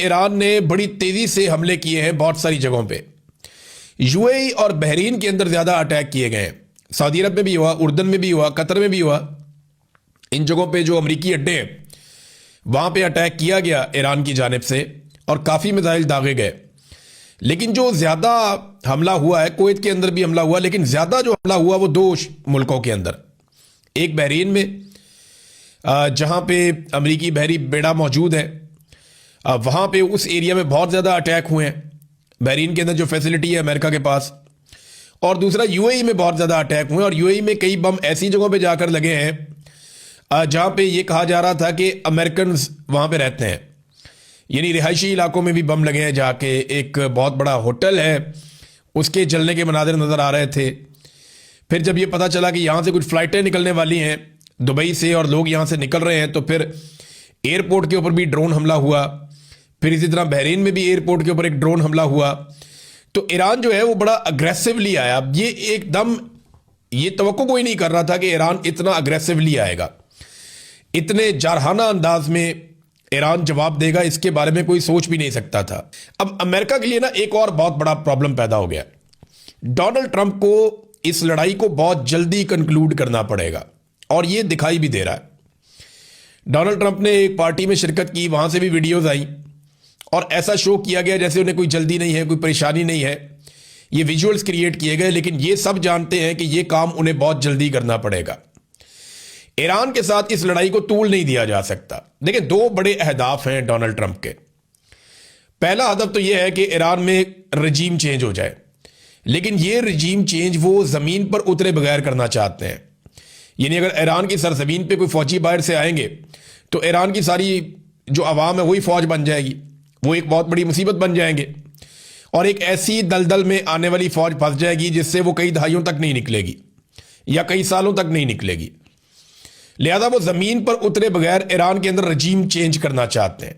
Iran ने बड़ी तेजी से हमले किए हैं बहुत सारी जगहों पे। यूएई और बहरीन के अंदर ज्यादा अटैक किए गए हैं। सऊदी अरब में भी हुआ, उर्दन में भी हुआ, कतर में भी हुआ। इन जगहों पे जो अमरीकी अड्डे हैं वहां पे अटैक किया गया ईरान की जानिब से और काफी मिसाइल दागे गए। लेकिन जो ज्यादा हमला हुआ है, कुवैत के अंदर भी हमला हुआ, लेकिन ज्यादा जो हमला हुआ वो दो मुल्कों के अंदर। एक बहरीन में जहां पे अमरीकी बहरी बेड़ा मौजूद है, वहां पे उस एरिया में बहुत ज्यादा अटैक हुए हैं। बहरीन के अंदर जो फैसिलिटी है अमेरिका के पास। और दूसरा यूएई में बहुत ज्यादा अटैक हुए और यूएई में कई बम ऐसी जगहों पे जाकर लगे हैं जहां पे ये कहा जा रहा था कि अमेरिकन वहां पे रहते हैं, यानी रिहायशी इलाकों में भी बम लगे हैं। जाके एक बहुत बड़ा होटल है उसके जलने के मनाजिर नजर आ रहे थे। फिर जब ये पता चला कि यहां से कुछ फ्लाइटें निकलने वाली हैं दुबई से और लोग यहां से निकल रहे हैं, तो फिर एयरपोर्ट के ऊपर भी ड्रोन हमला हुआ। फिर इसी तरह बहरीन में भी एयरपोर्ट के ऊपर एक ड्रोन हमला हुआ। तो ईरान जो है वो बड़ा अग्रेसिवली आया। ये एकदम ये तवक्को कोई नहीं कर रहा था कि ईरान इतना अग्रेसिवली आएगा, इतने जारहाना अंदाज में ईरान जवाब देगा, इसके बारे में कोई सोच भी नहीं सकता था। अब अमेरिका के लिए ना एक और बहुत बड़ा प्रॉब्लम पैदा हो गया। डोनाल्ड ट्रंप को इस लड़ाई को बहुत जल्दी कंक्लूड करना पड़ेगा और ये दिखाई भी दे रहा है। डोनाल्ड ट्रंप ने एक पार्टी में शिरकत की, वहां से भी वीडियोज आई और ऐसा शो किया गया जैसे उन्हें कोई जल्दी नहीं है, कोई परेशानी नहीं है। ये विजुअल्स क्रिएट किए गए, लेकिन ये सब जानते हैं कि ये काम उन्हें बहुत जल्दी करना पड़ेगा। ईरान के साथ इस लड़ाई को तूल नहीं दिया जा सकता। देखिए, दो बड़े अहदाफ हैं डोनाल्ड ट्रंप के। पहला हदफ तो यह है कि ईरान में रजीम चेंज हो जाए, लेकिन ये रजीम चेंज वो जमीन पर उतरे बगैर करना चाहते हैं। यानी अगर ईरान की सरजमीन पे कोई फौजी बाहर से आएंगे तो ईरान की सारी जो अवाम है वही फौज बन जाएगी, वो एक बहुत बड़ी मुसीबत बन जाएंगे और एक ऐसी दलदल में आने वाली फौज फंस जाएगी जिससे वो कई दहाइयों तक नहीं निकलेगी या कई सालों तक नहीं निकलेगी। लिहाजा वो जमीन पर उतरे बगैर ईरान के अंदर रजीम चेंज करना चाहते हैं।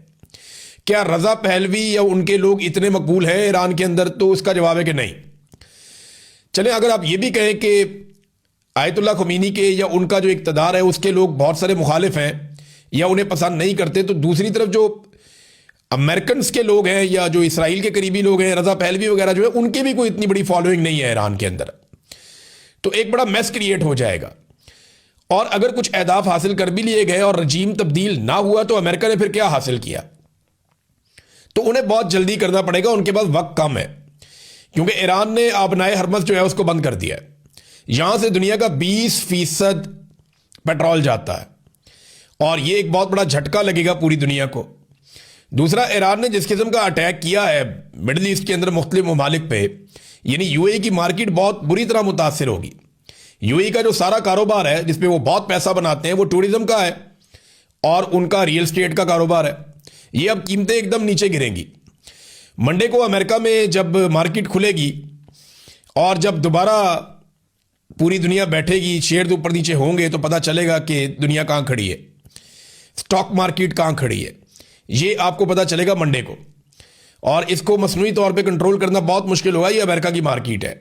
क्या रजा पहलवी या उनके लोग इतने मकबूल हैं ईरान के अंदर? तो उसका जवाब है कि नहीं। चले, अगर आप ये भी कहें कि आयतुल्लाह खुमैनी के या उनका जो इक़्तिदार है उसके लोग बहुत सारे मुखालिफ हैं या उन्हें पसंद नहीं करते, तो दूसरी तरफ जो अमेरिकन के लोग हैं या जो इसराइल के करीबी लोग हैं, रजा पहलवी वगैरह जो है, उनके भी कोई इतनी बड़ी फॉलोइंग नहीं है ईरान के अंदर। तो एक बड़ा मैस क्रिएट हो जाएगा। और अगर कुछ अहदाफ हासिल कर भी लिए गए और रजीम तब्दील ना हुआ तो अमेरिका ने फिर क्या हासिल किया? तो उन्हें बहुत जल्दी करना पड़ेगा, उनके पास वक्त कम है, क्योंकि ईरान ने आबनाए हरमज जो है उसको बंद कर दिया है। यहां से दुनिया का 20% पेट्रोल जाता है और यह एक बहुत बड़ा झटका लगेगा पूरी दुनिया को। दूसरा, ईरान ने जिस किस्म का अटैक किया है मिडल ईस्ट के अंदर मुख्तलिफ ममालिक पे, यानी यूएई की मार्केट बहुत बुरी तरह मुतासिर होगी। यूएई का जो सारा कारोबार है जिसपे वो बहुत पैसा बनाते हैं वो टूरिज्म का है और उनका रियल स्टेट का कारोबार है। ये अब कीमतें एकदम नीचे गिरेंगी। मंडे को अमेरिका में जब मार्केट खुलेगी और जब दोबारा पूरी दुनिया बैठेगी, शेयर ऊपर नीचे होंगे, तो पता चलेगा कि दुनिया कहां खड़ी है, स्टॉक मार्केट कहां खड़ी है। ये आपको पता चलेगा मंडे को, और इसको मसनूई तौर पे कंट्रोल करना बहुत मुश्किल होगा। ये अमेरिका की मार्केट है,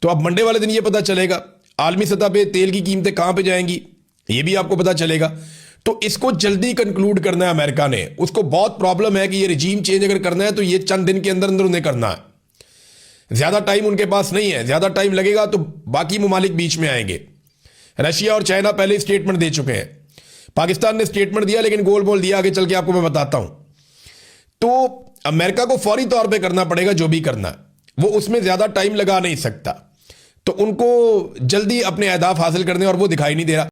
तो अब मंडे वाले दिन ये पता चलेगा। आलमी सतह पे तेल की कीमतें कहां पे जाएंगी ये भी आपको पता चलेगा। तो इसको जल्दी कंक्लूड करना है अमेरिका ने। उसको बहुत प्रॉब्लम है कि ये रजीम चेंज अगर करना है तो ये चंद दिन के अंदर अंदर उन्हें करना है। ज्यादा टाइम उनके पास नहीं है। ज्यादा टाइम लगेगा तो बाकी ममालिक बीच में आएंगे। रशिया और चाइना पहले स्टेटमेंट दे चुके हैं, पाकिस्तान ने स्टेटमेंट दिया, लेकिन गोल बोल दिया, आगे चल के आपको मैं बताता हूं। तो अमेरिका को फौरी तौर पे करना पड़ेगा जो भी करना है, वो उसमें ज्यादा टाइम लगा नहीं सकता। तो उनको जल्दी अपने अहदाफ हासिल करने और वो दिखाई नहीं दे रहा।